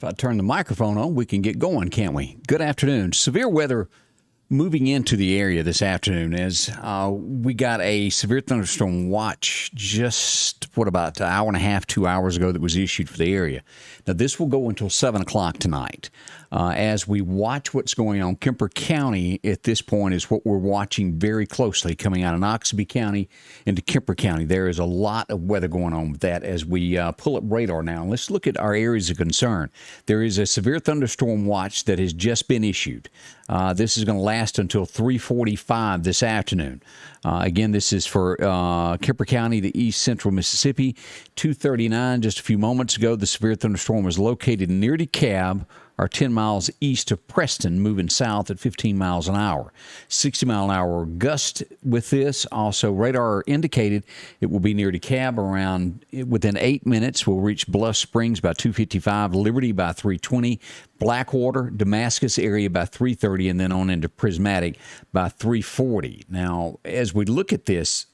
If I turn the microphone on, we can get going, can't we? Good afternoon. Severe weather moving into the area this afternoon as we got a severe thunderstorm watch just, about an hour and a half, 2 hours ago that was issued for the area. Now, this will go until 7 o'clock tonight. As we watch what's going on, Kemper County at this point is what we're watching very closely coming out of Noxubee County into Kemper County. There is a lot of weather going on with that as we pull up radar now. Let's look at our areas of concern. There is a severe thunderstorm watch that has just been issued. This is going to last until 3:45 this afternoon. Again, this is for Kemper County, the east central Mississippi. 2:39 just a few moments ago, the severe thunderstorm was located near DeKalb, or 10 miles east of Preston, moving south at 15 miles an hour. 60-mile-an-hour gust with this. Also, radar indicated it will be near DeKalb around within 8 minutes. We'll reach Bluff Springs by 2:55, Liberty by 3:20, Blackwater, Damascus area by 3:30, and then on into Prismatic by 3:40. Now, as we look at this,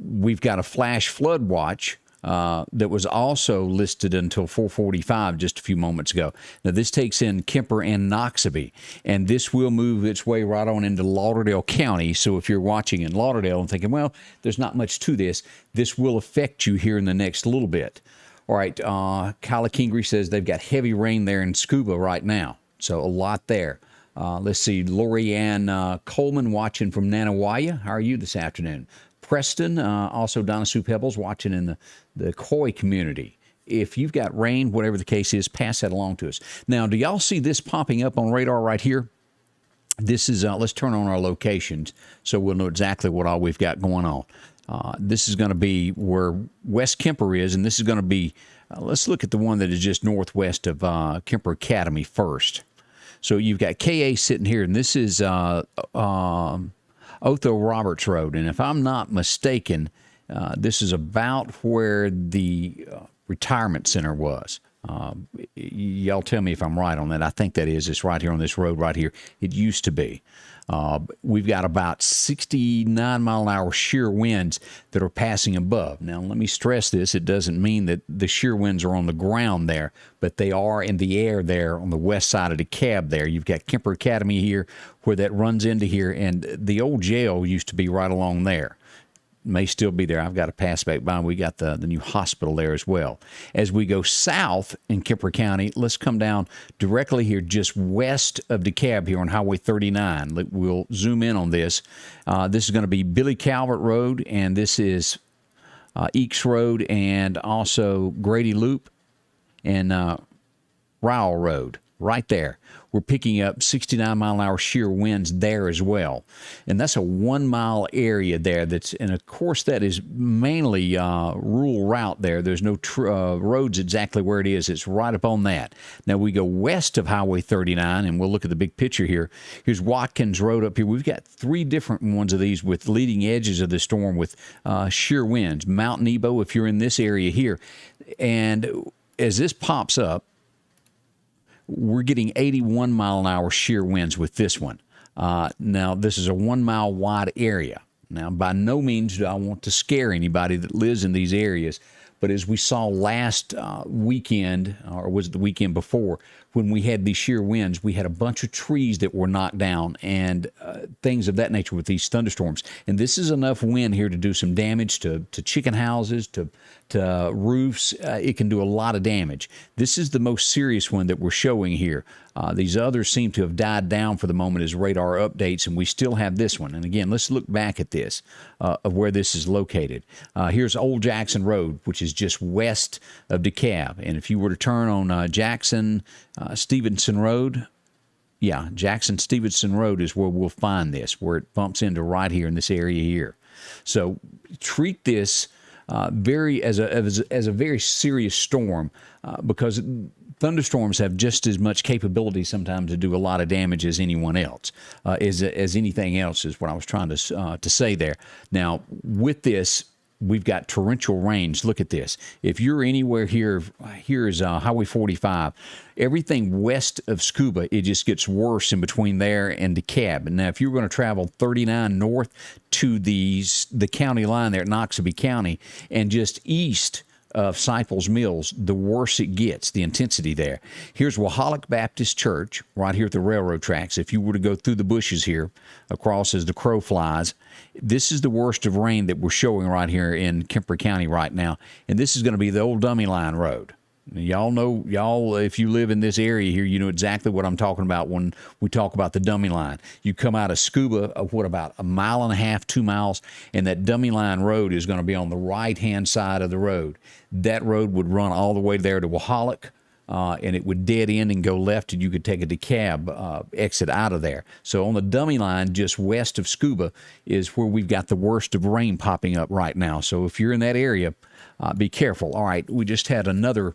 we've got a flash flood watch that was also listed until 4:45 just a few moments ago. Now, this takes in Kemper and Noxubee, and this will move its way right on into Lauderdale County. So if you're watching in Lauderdale and thinking, well, there's not much to this, this will affect you here in the next little bit. All right, Kyla Kingery says they've got heavy rain there in Scooba right now, so a lot there. Let's see, Lori Ann Coleman watching from Nanawaya. How are you this afternoon? Preston, also Donna Sue Pebbles watching in the Coy community. If you've got rain, whatever the case is, pass that along to us. Now, do y'all see this popping up on radar right here? This is, let's turn on our locations so we'll know exactly what all we've got going on. This is going to be where West Kemper is, and this is going to be, let's look at the one that is just northwest of Kemper Academy first. So you've got KA sitting here, and this is Otho Roberts Road, and if I'm not mistaken, this is about where the retirement center was. Y'all tell me if I'm right on that. I think that is. It's right here on this road right here. It used to be. We've got about 69-mile-an-hour shear winds that are passing above. Now, let me stress this. It doesn't mean that the shear winds are on the ground there, but they are in the air there on the west side of the cab there. You've got Kemper Academy here where that runs into here, and the old jail used to be right along there. May still be there. I've got to pass back by. We got the new hospital there as well. As we go south in Kemper County, let's come down directly here just west of DeKalb here on Highway 39. We'll zoom in on this. This is going to be Billy Calvert Road, and this is Eakes Road, and also Grady Loop and Rowell Road right there. We're picking up 69-mile-an-hour shear winds there as well. And that's a 1-mile area there. And, of course, that is mainly rural route there. There's no roads exactly where it is. It's right up on that. Now, we go west of Highway 39, and we'll look at the big picture here. Here's Watkins Road up here. We've got 3 different ones of these with leading edges of the storm with shear winds. Mount Nebo, if you're in this area here. And as this pops up, we're getting 81-mile-an-hour shear winds with this one. Now, this is a 1-mile wide area. Now, by no means do I want to scare anybody that lives in these areas, but as we saw last weekend, or was it the weekend before, when we had these shear winds, we had a bunch of trees that were knocked down and things of that nature with these thunderstorms. And this is enough wind here to do some damage to chicken houses, to roofs. It can do a lot of damage. This is the most serious one that we're showing here. These others seem to have died down for the moment as radar updates, and we still have this one. And again, let's look back at this, of where this is located. Here's Old Jackson Road, which is just west of DeKalb. And if you were to turn on Jackson Stevenson Road, Jackson Stevenson Road is where we'll find this, where it bumps into right here in this area here. So treat this as a very serious storm because thunderstorms have just as much capability sometimes to do a lot of damage as anyone else, as anything else is what I was trying to say there. Now, with this, we've got torrential rains. Look at this. If you're anywhere here is Highway 45. Everything west of Scooba, it just gets worse in between there and DeKalb. And now, if you're going to travel 39 north to the county line there at Noxubee County and just east of Seifels Mills, the worse it gets, the intensity there. Here's Waholic Baptist Church, right here at the railroad tracks. If you were to go through the bushes here, across as the crow flies, this is the worst of rain that we're showing right here in Kemper County right now. And this is going to be the old Dummy Line Road. Y'all know, if you live in this area here, you know exactly what I'm talking about when we talk about the Dummy Line. You come out of Scooba, about 1.5 miles, 2 miles, and that Dummy Line Road is going to be on the right-hand side of the road. That road would run all the way there to Waholic, and it would dead end and go left, and you could take a DeKalb exit out of there. So on the Dummy Line, just west of Scooba, is where we've got the worst of rain popping up right now. So if you're in that area, be careful. All right, we just had another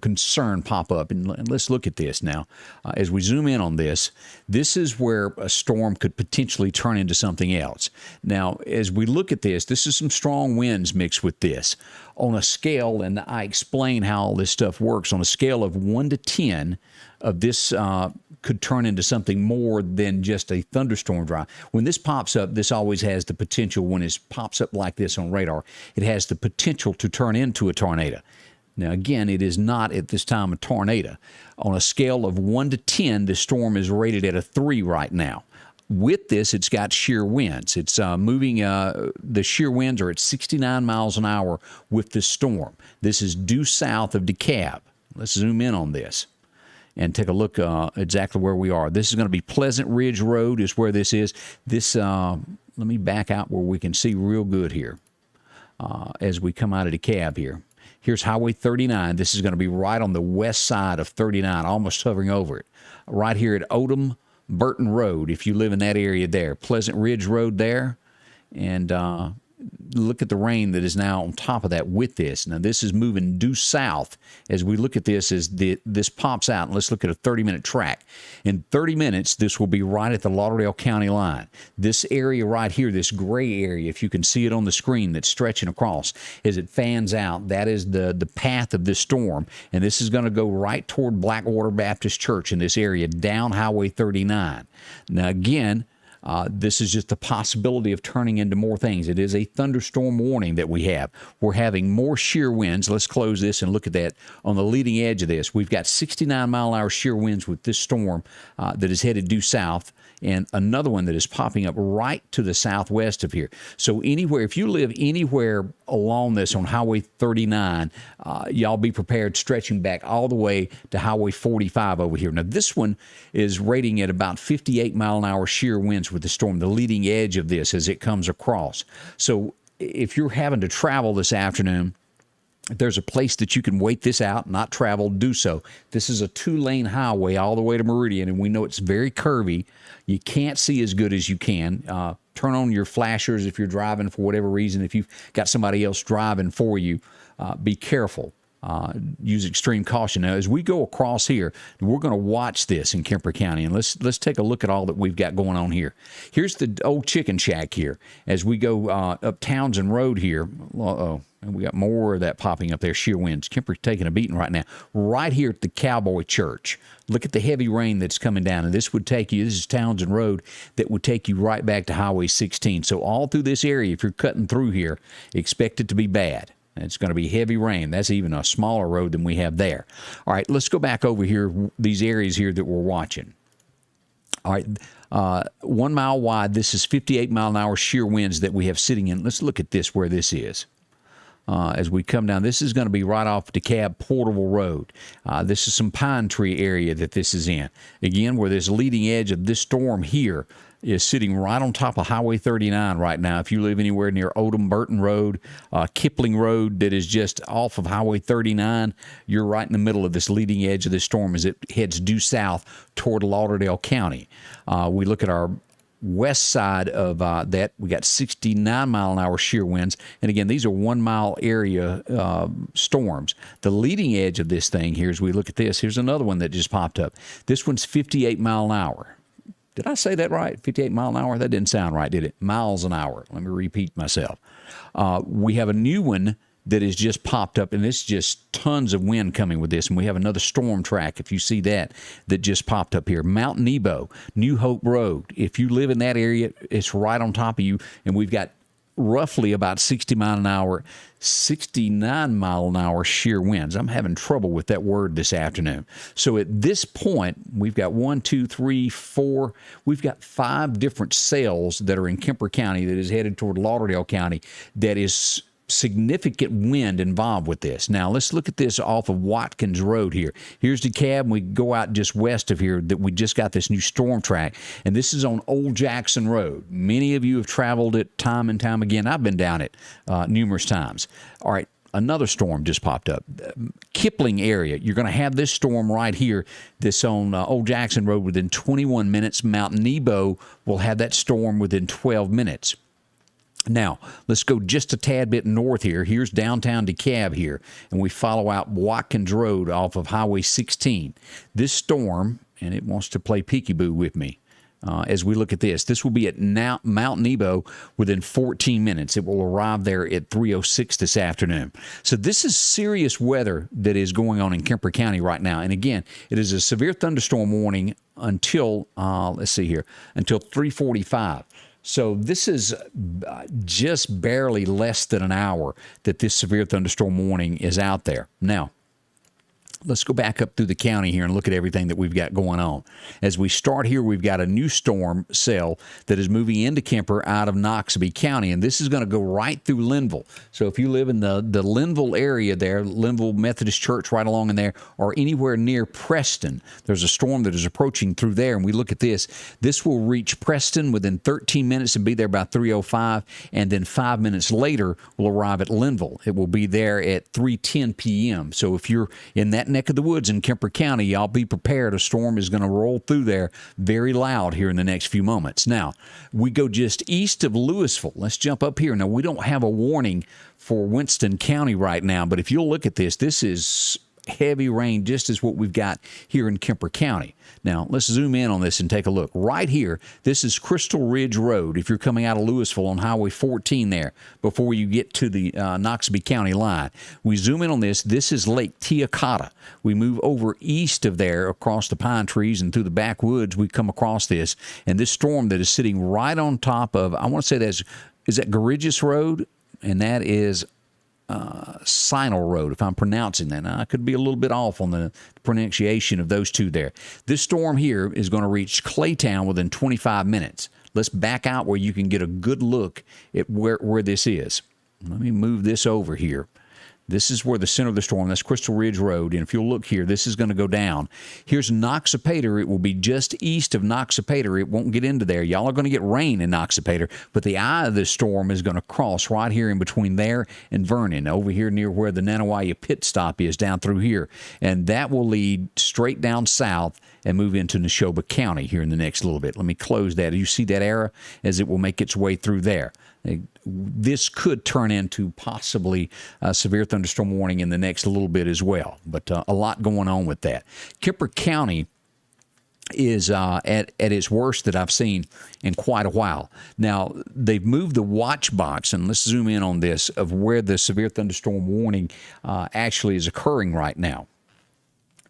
concern pop up, and let's look at this now. As we zoom in on this, this is where a storm could potentially turn into something else. Now, as we look at this, this is some strong winds mixed with this. On a scale, and I explain how all this stuff works, on a scale of 1 to 10, of this could turn into something more than just a thunderstorm drive. When this pops up, this always has the potential, when it pops up like this on radar, it has the potential to turn into a tornado. Now, again, it is not at this time a tornado. On a scale of 1 to 10, the storm is rated at a 3 right now. With this, it's got shear winds. It's moving, the shear winds are at 69 miles an hour with this storm. This is due south of DeKalb. Let's zoom in on this and take a look exactly where we are. This is going to be Pleasant Ridge Road is where this is. This, let me back out where we can see real good here as we come out of DeKalb here. Here's Highway 39. This is going to be right on the west side of 39, almost hovering over it. Right here at Odom Burton Road, if you live in that area there. Pleasant Ridge Road there. And look at the rain that is now on top of that with this. Now, this is moving due south. As we look at this, as this pops out, and let's look at a 30-minute track. In 30 minutes, this will be right at the Lauderdale County line. This area right here, this gray area, if you can see it on the screen that's stretching across, as it fans out, that is the path of this storm. And this is going to go right toward Blackwater Baptist Church in this area, down Highway 39. Now, again, this is just a possibility of turning into more things. It is a thunderstorm warning that we have. We're having more shear winds. Let's close this and look at that on the leading edge of this. We've got 69-mile-an-hour shear winds with this storm that is headed due south, and another one that is popping up right to the southwest of here. So anywhere, if you live anywhere along this on Highway 39, y'all be prepared, stretching back all the way to Highway 45 over here. Now, this one is rating at about 58-mile-an-hour shear winds with the storm, the leading edge of this as it comes across. So if you're having to travel this afternoon, if there's a place that you can wait this out, not travel, do so. This is a 2-lane highway all the way to Meridian, and we know it's very curvy. You can't see as good as you can. Turn on your flashers if you're driving for whatever reason. If you've got somebody else driving for you, be careful. Use extreme caution. Now, as we go across here, we're going to watch this in Kemper County, and let's take a look at all that we've got going on here. Here's the old chicken shack here. As we go up Townsend Road here, and we got more of that popping up there, shear winds. Kemper's taking a beating right now. Right here at the Cowboy Church, look at the heavy rain that's coming down, and this would take you, this is Townsend Road, that would take you right back to Highway 16. So all through this area, if you're cutting through here, expect it to be bad. It's going to be heavy rain. That's even a smaller road than we have there. All right, let's go back over here, these areas here that we're watching. All right, 1 mile wide, this is 58-mile-an-hour shear winds that we have sitting in. Let's look at this, where this is. As we come down, this is going to be right off DeKalb Portable Road. This is some pine tree area that this is in. Again, where this leading edge of this storm here is sitting right on top of Highway 39 right now. If you live anywhere near Odom Burton Road, Kipling Road that is just off of Highway 39, you're right in the middle of this leading edge of this storm as it heads due south toward Lauderdale County. We look at our west side of that, we got 69-mile-an-hour shear winds. And again, these are 1 mile area storms. The leading edge of this thing here, as we look at this, here's another one that just popped up. This one's 58-mile-an-hour. Did I say that right? 58 mile an hour? That didn't sound right, did it? Miles an hour. Let me repeat myself. We have a new one that has just popped up, and it's just tons of wind coming with this. And we have another storm track, if you see that just popped up here. Mount Nebo, New Hope Road. If you live in that area, it's right on top of you, and we've got roughly about 69 mile an hour shear winds. I'm having trouble with that word this afternoon. So at this point, we've got 1, 2, 3, 4. We've got 5 different cells that are in Kemper County that is headed toward Lauderdale County that is significant wind involved with this. Now, let's look at this off of Watkins Road here. Here's DeKalb, and we go out just west of here that we just got this new storm track, and this is on Old Jackson Road. Many of you have traveled it time and time again. I've been down it numerous times. All right, another storm just popped up. Kipling area, you're going to have this storm right here, this on Old Jackson Road within 21 minutes. Mount Nebo will have that storm within 12 minutes. Now, let's go just a tad bit north here. Here's downtown DeKalb here, and we follow out Watkins Road off of Highway 16. This storm, and it wants to play peekaboo with me as we look at this. This will be at Mount Nebo within 14 minutes. It will arrive there at 3:06 this afternoon. So this is serious weather that is going on in Kemper County right now. And again, it is a severe thunderstorm warning until, let's see here, until 3:45. So this is just barely less than an hour that this severe thunderstorm warning is out there. Now, let's go back up through the county here and look at everything that we've got going on. As we start here, we've got a new storm cell that is moving into Kemper out of Noxubee County, and this is going to go right through Linville. So if you live in the Linville area there, Linville Methodist Church right along in there, or anywhere near Preston, there's a storm that is approaching through there, and we look at this. This will reach Preston within 13 minutes and be there by 3:05, and then 5 minutes later will arrive at Linville. It will be there at 3:10 p.m. So if you're in that neck of the woods in Kemper County, y'all be prepared. A storm is going to roll through there very loud here in the next few moments. Now, we go just east of Louisville. Let's jump up here. Now, we don't have a warning for Winston County right now, but if you'll look at this, this is heavy rain, just as what we've got here in Kemper County. Now, let's zoom in on this and take a look. Right here, this is Crystal Ridge Road. If you're coming out of Louisville on Highway 14 there, before you get to the Noxubee County line. We zoom in on this. This is Lake Teocata. We move over east of there across the pine trees and through the backwoods. We come across this, and this storm that is sitting right on top of, I want to say is that Gorgias Road, and that is Sinal Road, if I'm pronouncing that. Now, I could be a little bit off on the pronunciation of those two there. This storm here is going to reach Claytown within 25 minutes. Let's back out where you can get a good look at where this is. Let me move this over here. This is where the center of the storm, that's Crystal Ridge Road, and if you'll look here, this is going to go down. Here's Noxapater. It will be just east of Noxapater. It won't get into there. Y'all are going to get rain in Noxapater, but the eye of this storm is going to cross right here in between there and Vernon, over here near where the Nanawaya pit stop is, down through here, and that will lead straight down south and move into Neshoba County here in the next little bit. Let me close that. You see that arrow as it will make its way through there. This could turn into possibly a severe thunderstorm warning in the next little bit as well, but a lot going on with that. Kemper County is at its worst that I've seen in quite a while. Now, they've moved the watch box, and let's zoom in on this, of where the severe thunderstorm warning actually is occurring right now.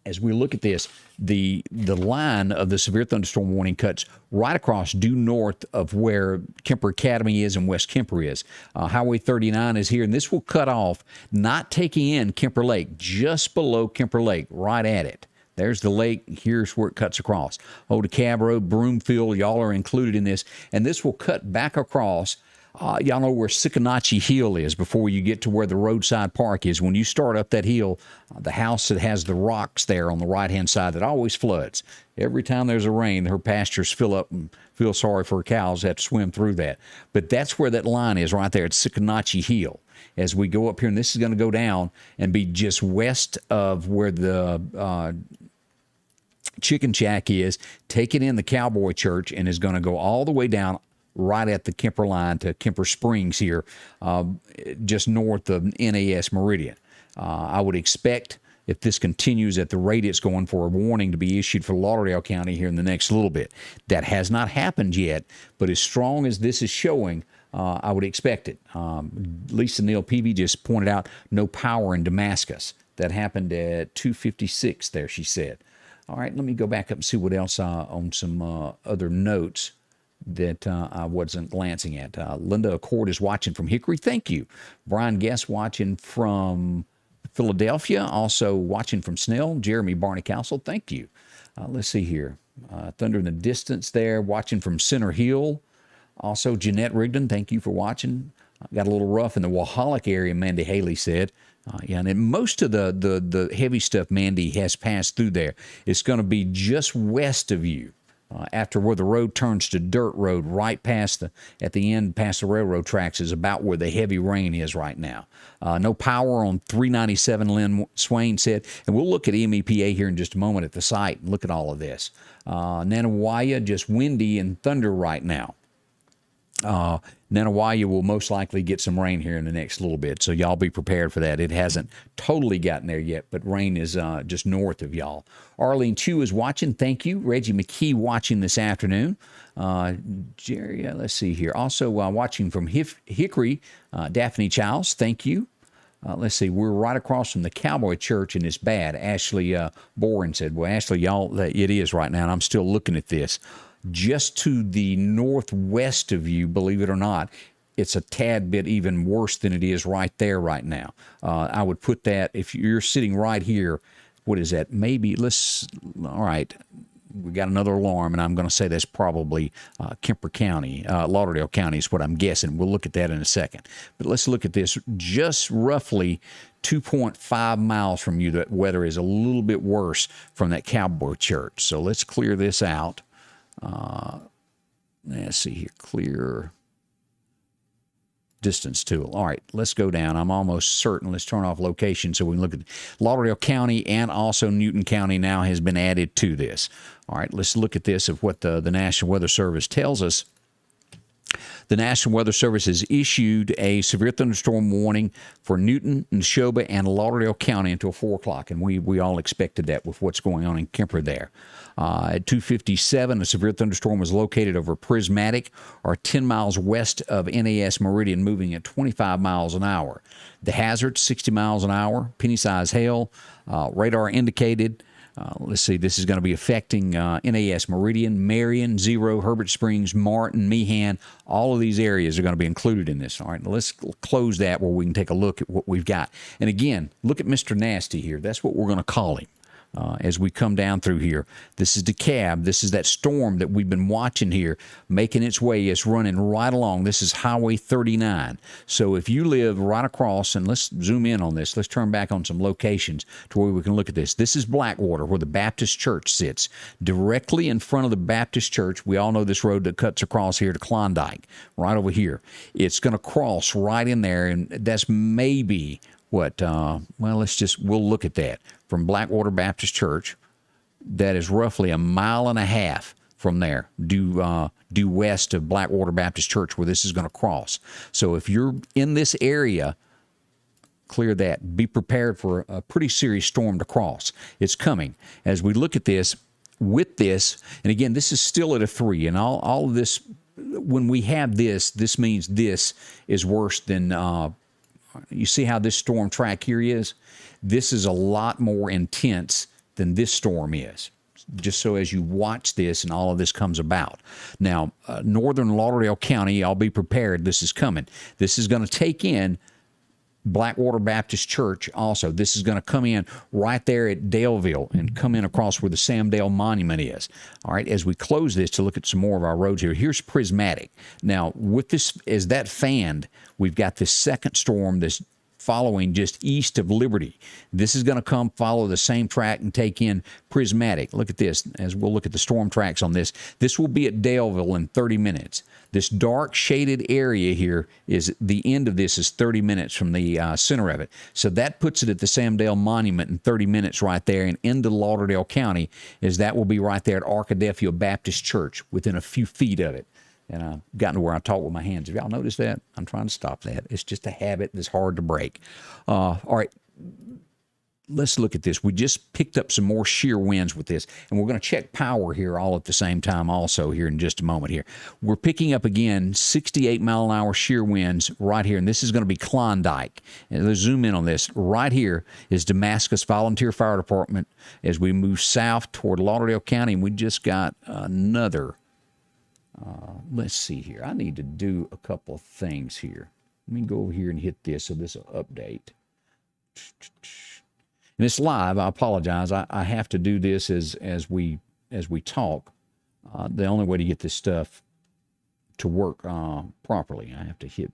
As we look at this, the line of the severe thunderstorm warning cuts right across due north of where Kemper Academy is and West Kemper is. Highway 39 is here, and this will cut off, not taking in Kemper Lake, just below Kemper Lake, right at it. There's the lake. Here's where it cuts across. Old DeKalb Road, Broomfield, y'all are included in this, and this will cut back across. Y'all know where Sycamore Hill is before you get to where the roadside park is. When you start up that hill, the house that has the rocks there on the right-hand side that always floods. Every time there's a rain, her pastures fill up and feel sorry for her cows, have to swim through that. But that's where that line is right there at Sycamore Hill. As we go up here, and this is going to go down and be just west of where the Chicken Shack is, taking in the Cowboy Church, and is going to go all the way down right at the Kemper line to Kemper Springs here, just north of NAS Meridian. I would expect, if this continues at the rate it's going, for a warning to be issued for Lauderdale County here in the next little bit. That has not happened yet, but as strong as this is showing, I would expect it. Lisa Neal Peavy just pointed out no power in Damascus. That happened at 2:56 there, she said. All right, let me go back up and see what else on some other notes that I wasn't glancing at. Linda Accord is watching from Hickory. Thank you. Brian Guest watching from Philadelphia, also watching from Snell. Jeremy Barney Castle, thank you. Let's see here. Thunder in the distance there, watching from Center Hill. Also, Jeanette Rigdon, thank you for watching. Got a little rough in the Waholic area, Mandy Haley said. Yeah, and most of the heavy stuff, Mandy, has passed through there. It's going to be just west of you. After where the road turns to dirt road, right past at the end, past the railroad tracks, is about where the heavy rain is right now. No power on 397, Lynn Swain said. And we'll look at MEPA here in just a moment at the site and look at all of this. Nanawaya, just windy and thunder right now. Nanawaya will most likely get some rain here in the next little bit, so y'all be prepared for that. It hasn't totally gotten there yet, but rain is just north of y'all. Arlene Chu is watching. Thank you. Reggie McKee watching this afternoon. Jerry, let's see here. Also watching from Hickory, Daphne Childs. Thank you. Let's see. We're right across from the Cowboy Church, and it's bad. Ashley Boren said, well, Ashley, y'all, it is right now, and I'm still looking at this. Just to the northwest of you, believe it or not, it's a tad bit even worse than it is right there right now. I would put that, if you're sitting right here, what is that? Maybe, all right, we got another alarm, and I'm going to say that's probably Kemper County, Lauderdale County is what I'm guessing. We'll look at that in a second. But let's look at this. Just roughly 2.5 miles from you, the weather is a little bit worse from that Cowboy Church. So let's clear this out. Let's see here, clear distance tool. All right, let's go down. I'm almost certain. Let's turn off location so we can look at Lauderdale County, and also Newton County now has been added to this. All right, let's look at this of what the National Weather Service tells us. The National Weather Service has issued a severe thunderstorm warning for Newton, Neshoba, and Lauderdale County until 4 o'clock, and we all expected that with what's going on in Kemper there. At 2:57, a severe thunderstorm was located over Prismatic, or 10 miles west of NAS Meridian, moving at 25 miles an hour. The hazard, 60 miles an hour, penny-sized hail, radar indicated. Let's see, this is going to be affecting NAS Meridian, Marion, Zero, Herbert Springs, Martin, Meehan. All of these areas are going to be included in this. All right, now let's close that where we can take a look at what we've got. And again, look at Mr. Nasty here. That's what we're going to call him. As we come down through here. This is DeKalb. This is that storm that we've been watching here making its way. It's running right along. This is Highway 39. So if you live right across, and let's zoom in on this. Let's turn back on some locations to where we can look at this. This is Blackwater, where the Baptist Church sits. Directly in front of the Baptist Church, we all know this road that cuts across here to Klondike, right over here. It's going to cross right in there, and that's maybe what, well, we'll look at that. From Blackwater Baptist Church, that is roughly 1.5 miles from there, due west of Blackwater Baptist Church, where this is going to cross. So if you're in this area, clear that. Be prepared for a pretty serious storm to cross. It's coming. As we look at this, with this, and again, this is still at a 3, and all of this, when we have this means this is worse than, you see how this storm track here is? This is a lot more intense than this storm is, just so as you watch this and all of this comes about. Now, northern Lauderdale County, I'll be prepared. This is coming. This is going to take in Blackwater Baptist Church also. This is going to come in right there at Daleville and come in across where the Sam Dale Monument is. All right, as we close this to look at some more of our roads here, here's Prismatic. Now, with this, as that fanned, we've got this second storm that's following just east of Liberty. This is going to come follow the same track and take in Prismatic. Look at this, as we'll look at the storm tracks on this. This will be at Daleville in 30 minutes. This dark shaded area here is the end of this is 30 minutes from the center of it. So that puts it at the Sam Dale Monument in 30 minutes right there, and into Lauderdale County, as that will be right there at Arkadelphia Baptist Church within a few feet of it. And I've gotten to where I talk with my hands. Have y'all noticed that? I'm trying to stop that. It's just a habit that's hard to break. All right, let's look at this. We just picked up some more shear winds with this, and we're going to check power here all at the same time also here in just a moment here. We're picking up, again, 68-mile-an-hour shear winds right here, and this is going to be Klondike. And let's zoom in on this. Right here is Damascus Volunteer Fire Department as we move south toward Lauderdale County, and we just got another Let's see here. I need to do a couple of things here. Let me go over here and hit this so this will update. And it's live. I apologize. I have to do this as we talk. The only way to get this stuff to work properly, I have to hit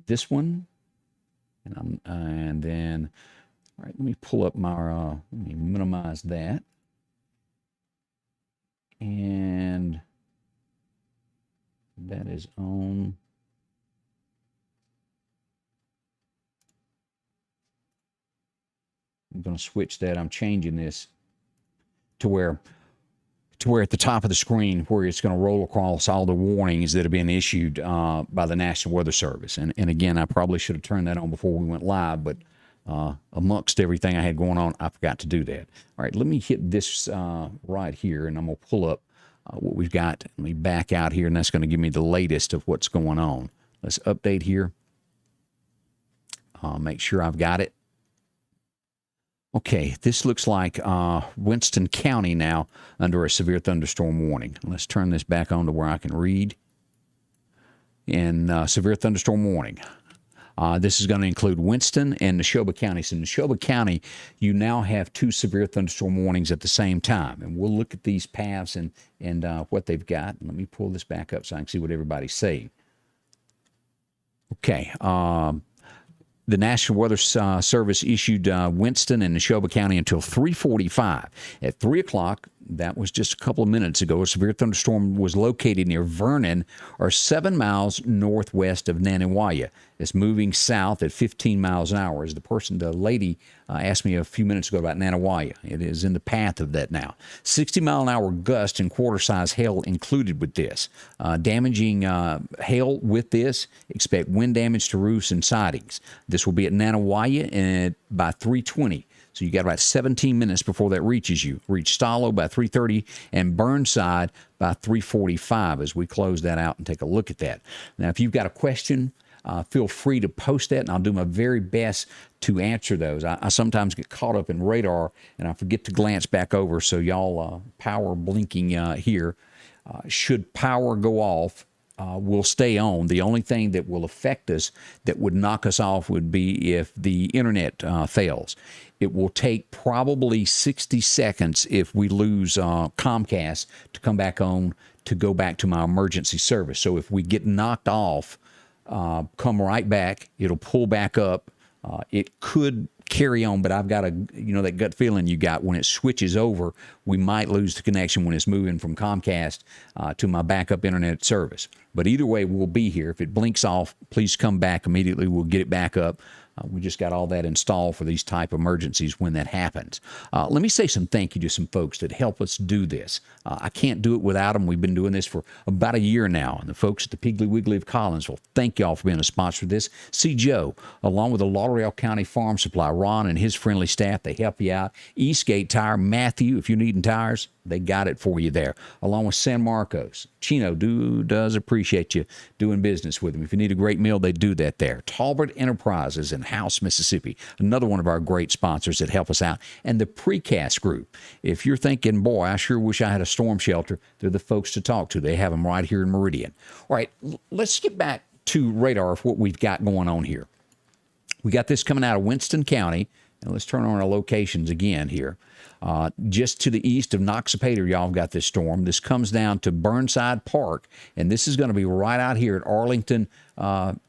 this one, and then all right. Let me pull up my. Let me minimize that, and that is on. I'm going to switch that. I'm changing this to where at the top of the screen where it's going to roll across all the warnings that have been issued by the National Weather Service. And again, I probably should have turned that on before we went live, but amongst everything I had going on, I forgot to do that. All right, let me hit this right here, and I'm going to pull up what we've got. Let me back out here, and that's going to give me the latest of what's going on. Let's update here. Make sure I've got it. Okay, this looks like Winston County now under a severe thunderstorm warning. Let's turn this back on to where I can read. And severe thunderstorm warning. This is going to include Winston and Noxubee County. So Noxubee County, you now have 2 severe thunderstorm warnings at the same time. And we'll look at these paths and what they've got. Let me pull this back up so I can see what everybody's saying. Okay, the National Weather Service issued Winston and Noxubee County until 3:45. At 3 o'clock, that was just a couple of minutes ago, a severe thunderstorm was located near Vernon, or 7 miles northwest of Nanawaya. It's moving south at 15 miles an hour. As the lady asked me a few minutes ago about Nanawaya. It is in the path of that now. 60-mile-an-hour gust and quarter-size hail included with this. Damaging hail with this, expect wind damage to roofs and sidings. This will be at Nanawaya by 3:20. So you got about 17 minutes before that reaches you. Reach Stallo by 3:30 and Burnside by 3:45 as we close that out and take a look at that. Now, if you've got a question, feel free to post that, and I'll do my very best to answer those. I sometimes get caught up in radar, and I forget to glance back over. So y'all, power blinking here. Should power go off, will stay on. The only thing that will affect us, that would knock us off, would be if the internet fails. It will take probably 60 seconds if we lose Comcast to come back on to go back to my emergency service. So if we get knocked off, come right back, it'll pull back up. It could carry on, but I've got that gut feeling you got when it switches over, we might lose the connection when it's moving from Comcast to my backup internet service. But either way, we'll be here. If it blinks off, please come back immediately. We'll get it back up. We just got all that installed for these type emergencies when that happens. Let me say some thank you to some folks that help us do this. I can't do it without them. We've been doing this for about a year now. And the folks at the Piggly Wiggly of Collinsville, thank y'all for being a sponsor of this. See Joe, along with the Lauderdale County Farm Supply, Ron and his friendly staff, they help you out. Eastgate Tire, Matthew, if you're needing tires, they got it for you there. Along with San Marcos. Chino does appreciate you doing business with them. If you need a great meal, they do that there. Talbot Enterprises in House, Mississippi, another one of our great sponsors that help us out. And the Precast Group. If you're thinking, boy, I sure wish I had a storm shelter, they're the folks to talk to. They have them right here in Meridian. All right, let's get back to radar of what we've got going on here. We got this coming out of Winston County. And let's turn on our locations again here. Just to the east of Noxubee, y'all have got this storm. This comes down to Burnside Park, and this is going to be right out here at Arlington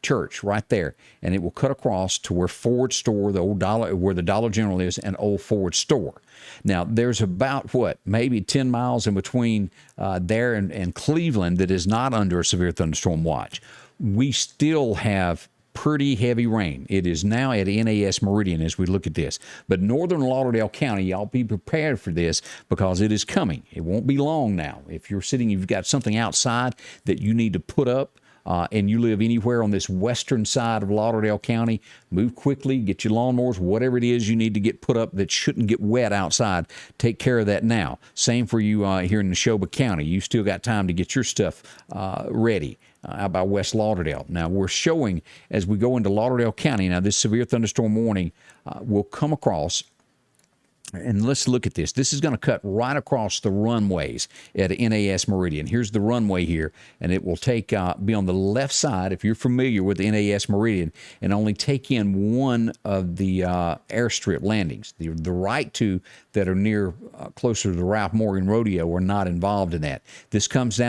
Church, right there. And it will cut across to where Ford Store, the old where the Dollar General is, and old Ford Store. Now, there's about, maybe 10 miles in between there and Cleveland that is not under a severe thunderstorm watch. We still have pretty heavy rain. It is now at NAS Meridian as we look at this. But northern Lauderdale County, y'all be prepared for this because it is coming. It won't be long now. If you've got something outside that you need to put up, and you live anywhere on this western side of Lauderdale County, move quickly, get your lawnmowers, whatever it is you need to get put up that shouldn't get wet outside, take care of that now. Same for you here in Noxubee County. You still got time to get your stuff ready. Out by West Lauderdale. Now, we're showing as we go into Lauderdale County, now this severe thunderstorm warning will come across And let's look at this. This is going to cut right across the runways at NAS Meridian. Here's the runway here, and it will take be on the left side, if you're familiar with the NAS Meridian, and only take in one of the airstrip landings. The right two that are near closer to the Ralph Morgan Rodeo are not involved in that. This comes down